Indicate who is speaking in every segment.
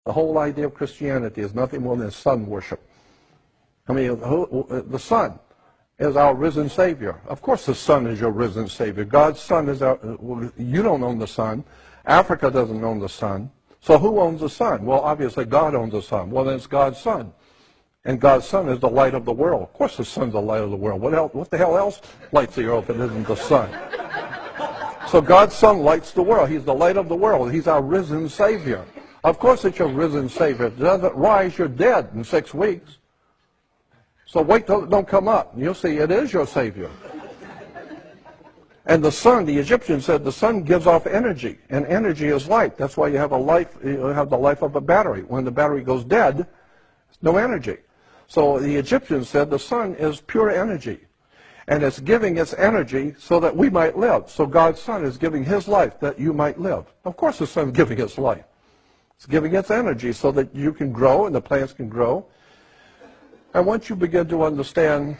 Speaker 1: The whole idea of Christianity is nothing more than sun worship. I mean, the sun is our risen Savior. Of course the sun is your risen Savior. God's sun is our, you don't own the sun. Africa doesn't own the sun. So who owns the sun? Well, obviously God owns the sun. Well, then it's God's sun. And God's sun is the light of the world. Of course the sun's the light of the world. What the hell else lights the earth if it isn't the sun? So God's sun lights the world. He's the light of the world. He's our risen Savior. Of course it's your risen Savior. If it doesn't rise, you're dead in 6 weeks. So wait till it don't come up. And you'll see it is your Savior. And the sun, the Egyptians said the sun gives off energy. And energy is light. That's why you have the life of a battery. When the battery goes dead, no energy. So the Egyptians said the sun is pure energy. And it's giving its energy so that we might live. So God's sun is giving his life that you might live. Of course the sun's giving its life. It's giving its energy so that you can grow and the plants can grow. And once you begin to understand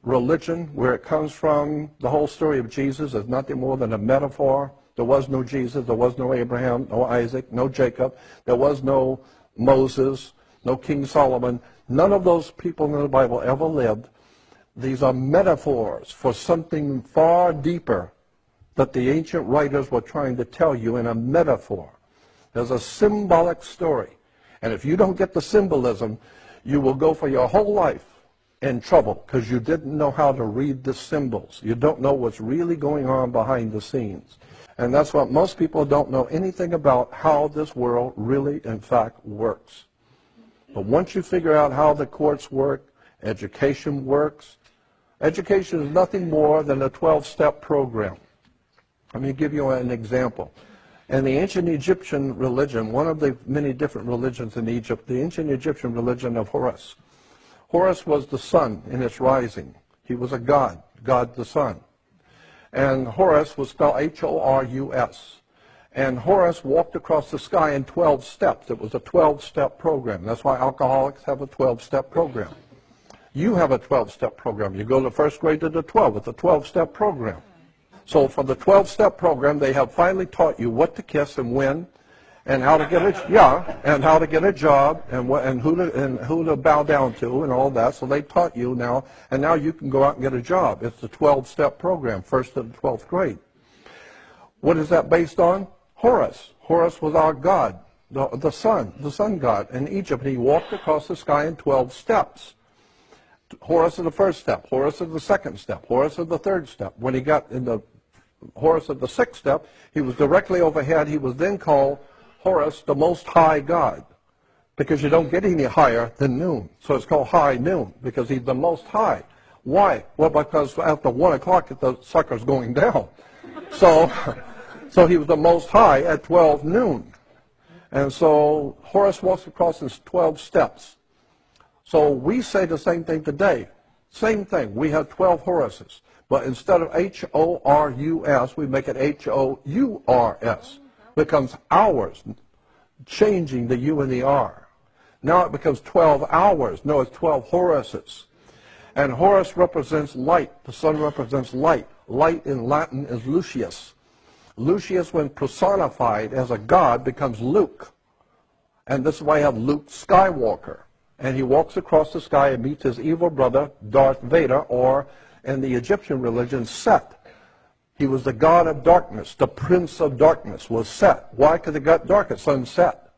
Speaker 1: religion, where it comes from, the whole story of Jesus is nothing more than a metaphor. There was no Jesus, there was no Abraham, no Isaac, no Jacob. There was no Moses, no King Solomon. None of those people in the Bible ever lived. These are metaphors for something far deeper that the ancient writers were trying to tell you in a metaphor. There's a symbolic story. And if you don't get the symbolism, you will go for your whole life in trouble because you didn't know how to read the symbols. You don't know what's really going on behind the scenes. And that's what most people don't know anything about, how this world really, in fact, works. But once you figure out how the courts work, education works, education is nothing more than a 12-step program. Let me give you an example. In the ancient Egyptian religion, one of the many different religions in Egypt, the ancient Egyptian religion of Horus. Horus was the sun in its rising. He was a god, God the sun. And Horus was spelled H-O-R-U-S. And Horus walked across the sky in 12 steps. It was a 12-step program. That's why alcoholics have a 12-step program. You have a 12-step program. You go to first grade to the 12. It's a 12-step program. So for the 12-step program, they have finally taught you what to kiss and when, and how to get and how to get a job, and who to bow down to, and all that. So they taught you now, and now you can go out and get a job. It's the 12-step program, first to the 12th grade. What is that based on? Horus. Horus was our god, the sun god in Egypt. He walked across the sky in 12 steps. Horus is the first step. Horus is the second step. Horus is the third step. When he got in the Horus of the sixth step, he was directly overhead. He was then called Horus, the Most High God, because you don't get any higher than noon. So it's called high noon, because he's the Most High. Why? Well, because after 1 o'clock, the sucker's going down. So he was the Most High at 12 noon. And so Horus walks across his 12 steps. So we say the same thing today. Same thing. We have 12 Horuses. But instead of H-O-R-U-S, we make it H-O-U-R-S. Becomes hours, changing the U and the R. Now it becomes 12 hours. No, it's 12 Horuses. And Horus represents light. The sun represents light. Light in Latin is Lucius. Lucius, when personified as a god, becomes Luke. And this is why I have Luke Skywalker. And he walks across the sky and meets his evil brother, Darth Vader, or in the Egyptian religion, Set. He was the god of darkness. The prince of darkness was Set. Why? Because it got dark at sunset.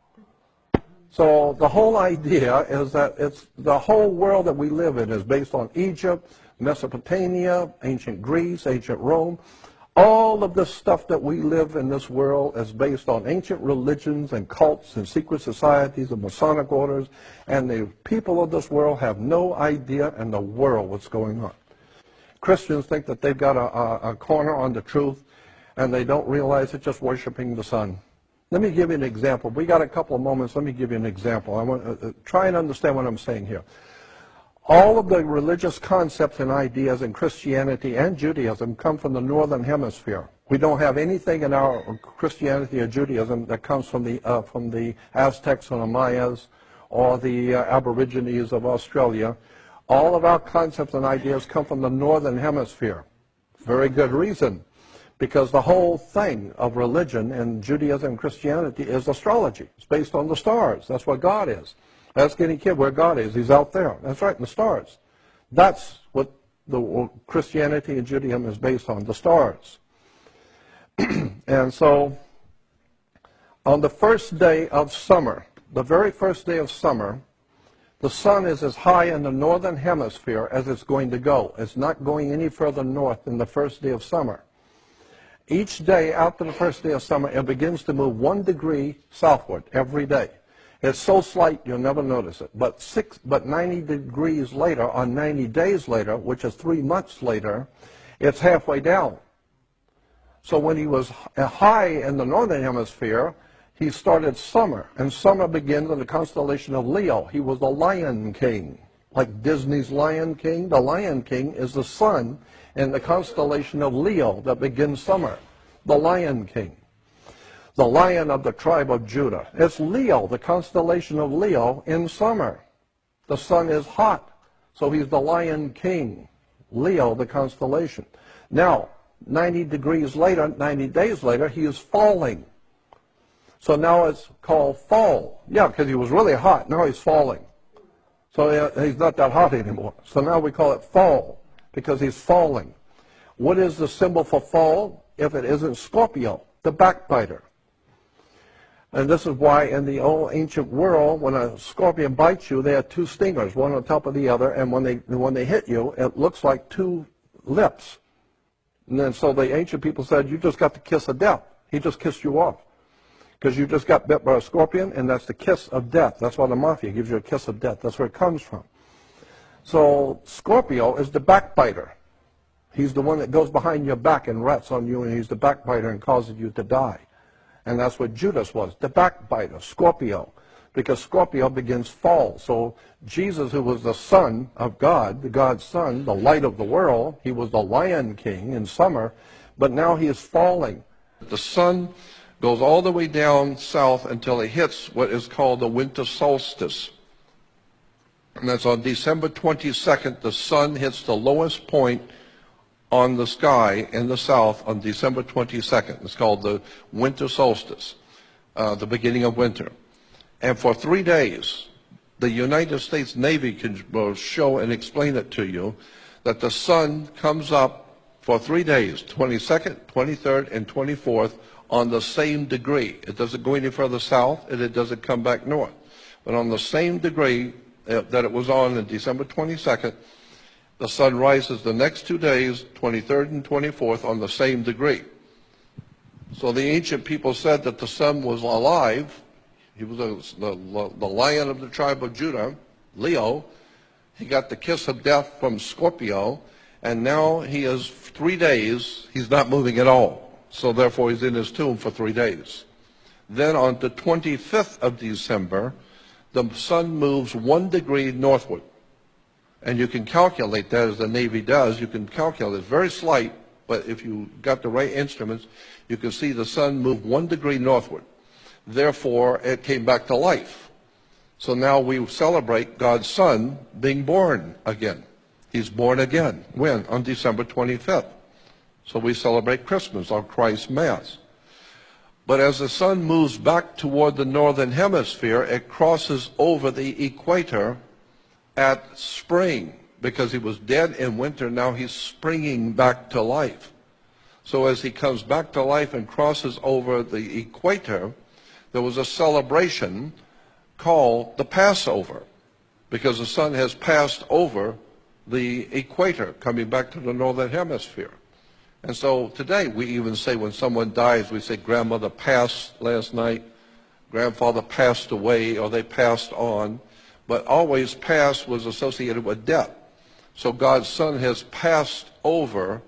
Speaker 1: So the whole idea is that it's the whole world that we live in is based on Egypt, Mesopotamia, ancient Greece, ancient Rome. All of this stuff that we live in this world is based on ancient religions and cults and secret societies and Masonic orders, and the people of this world have no idea in the world what's going on. Christians think that they've got a corner on the truth, and they don't realize it's just worshiping the sun. Let me give you an example. We got a couple of moments. Let me give you an example. I want to try and understand what I'm saying here. All of the religious concepts and ideas in Christianity and Judaism come from the northern hemisphere. We don't have anything in our Christianity or Judaism that comes from the Aztecs or the Mayas or the Aborigines of Australia. All of our concepts and ideas come from the northern hemisphere. Very good reason. Because the whole thing of religion in Judaism and Christianity is astrology. It's based on the stars. That's what God is. Ask any kid where God is. He's out there. That's right, in the stars. That's what the Christianity and Judaism is based on, the stars. And so, on the first day of summer, the very first day of summer, the sun is as high in the northern hemisphere as it's going to go. It's not going any further north than the first day of summer. Each day after the first day of summer, it begins to move 1 degree southward every day. It's so slight you'll never notice it. But 90 degrees later, or 90 days later, which is 3 months later, it's halfway down. So when he was high in the northern hemisphere, he started summer. And summer begins in the constellation of Leo. He was the Lion King. Like Disney's Lion King, the Lion King is the sun in the constellation of Leo that begins summer. The Lion King. The Lion of the tribe of Judah. It's Leo, the constellation of Leo in summer. The sun is hot, so he's the Lion King. Leo, the constellation. Now, 90 degrees later, 90 days later, he is falling. So now it's called fall. Yeah, because he was really hot. Now he's falling. So he's not that hot anymore. So now we call it fall because he's falling. What is the symbol for fall if it isn't Scorpio, the backbiter? And this is why in the old ancient world, when a scorpion bites you, they have 2 stingers, one on top of the other, and when they hit you, it looks like 2 lips. And then so the ancient people said, you just got the kiss of death. He just kissed you off. Because you just got bit by a scorpion, and that's the kiss of death. That's why the mafia gives you a kiss of death. That's where it comes from. So Scorpio is the backbiter. He's the one that goes behind your back and rats on you, and he's the backbiter and causes you to die. And that's what Judas was, the backbiter, Scorpio. Because Scorpio begins fall. So Jesus, who was the Son of God, the God's Son, the light of the world, he was the Lion King in summer, but now he is falling. The sun goes all the way down south until it hits what is called the winter solstice. And that's on December 22nd, the sun hits the lowest point on the sky in the south on December 22nd. It's called the winter solstice, the beginning of winter. And for 3 days, the United States Navy can show and explain it to you that the sun comes up for 3 days, 22nd, 23rd, and 24th, on the same degree. It doesn't go any further south, and it doesn't come back north. But on the same degree that it was on December 22nd, the sun rises the next 2 days, 23rd and 24th, on the same degree. So the ancient people said that the sun was alive. He was the lion of the tribe of Judah, Leo. He got the kiss of death from Scorpio, and now he is 3 days, he's not moving at all. So therefore he's in his tomb for 3 days. Then on the 25th of December, the sun moves 1 degree northward. And you can calculate that as the Navy does. You can calculate it's very slight, but if you got the right instruments, you can see the sun move 1 degree northward. Therefore, it came back to life. So now we celebrate God's Son being born again. He's born again. When? On December 25th. So we celebrate Christmas, our Christ Mass. But as the sun moves back toward the northern hemisphere, it crosses over the equator at spring. Because he was dead in winter, now he's springing back to life. So as he comes back to life and crosses over the equator, there was a celebration called the Passover. Because the sun has passed over the equator, coming back to the northern hemisphere. And so today we even say when someone dies, we say grandmother passed last night, grandfather passed away, or they passed on. But always past was associated with death. So God's Son has passed over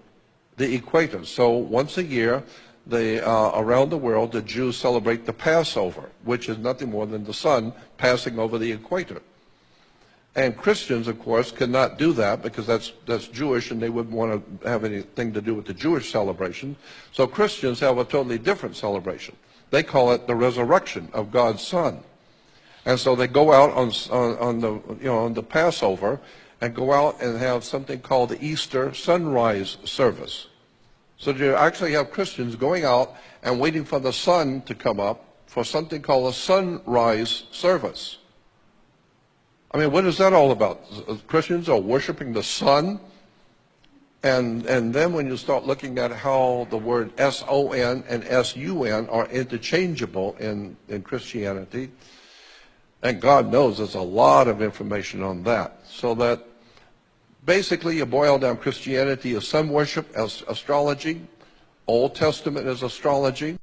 Speaker 1: the equator. So once a year, around the world, the Jews celebrate the Passover, which is nothing more than the sun passing over the equator. And Christians, of course, cannot do that because that's Jewish, and they wouldn't want to have anything to do with the Jewish celebration. So Christians have a totally different celebration. They call it the resurrection of God's Son. And so they go out on the Passover and go out and have something called the Easter sunrise service. So you actually have Christians going out and waiting for the sun to come up for something called a sunrise service. I mean, what is that all about? Christians are worshiping the sun? And then when you start looking at how the word S-O-N and S-U-N are interchangeable in Christianity, and God knows there's a lot of information on that. So that basically you boil down Christianity as sun worship, as astrology. Old Testament is astrology.